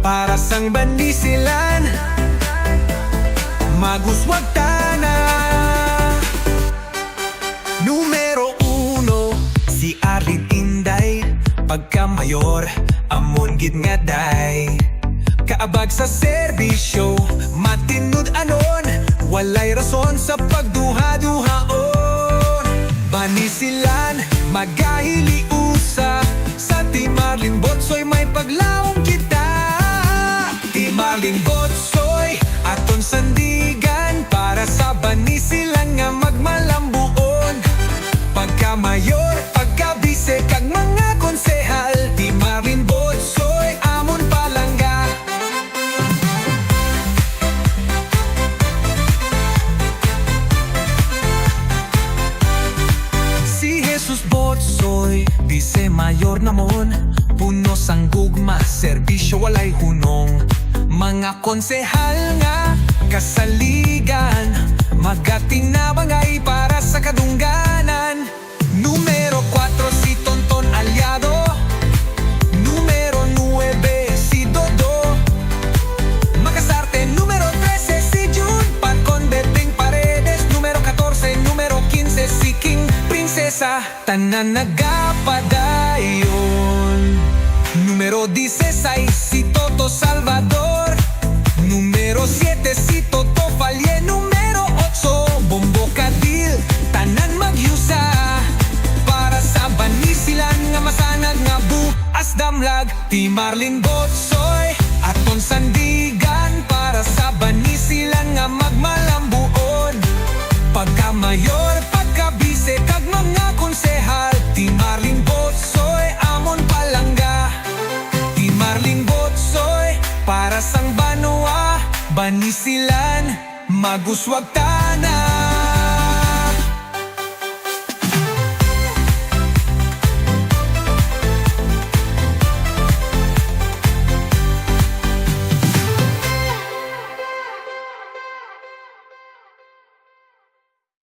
para sang banisilan, maguswag tana. Numero 1, si Arlene Inday, pagka mayor, amon gid nga day. Kaabag sa serbisyo, matinud anon, walay rason sa pagduha-duhaon. Banisilan, magahili usa, sa Team Marlene Botsoy may paglaong kita. Team Marlene Botsoy, aton sandigan, para sa banisilan nga magmalambuon. Pagka mayor, pagka bise, kag mga konsehal, Team Marlene Botsoy, amon palangga. Si Jesus Botsoy, bise mayor namon, puno sang gugma, serbisyo walay hunong. Mga konsehal nga kasaligan, magatinabangay para sa kadungganan. Numero 4, si Tonton Aliado. Numero 9, si Dodo Makasarte. Numero 13, si June Condeting Paredes. Numero 14, numero 15, si King Prinsesa, tanan nagapadayon. Numero 16, si Toto Salvador. Numero 7, si Toto Falye. Numero 8, Bombo Cadil, tanan magyusa, para sa banisilan nga masanag nga buas damlag. Team Marlene Botsoy, aton sandigan, para sa banisilan nga magmalambuon. Pagka mayor, pagka bise, kag mga konsehal, Team Marlene Botsoy, amon palangga. Team Marlene Botsoy, para sang banwa, banisilan, maguswag ta.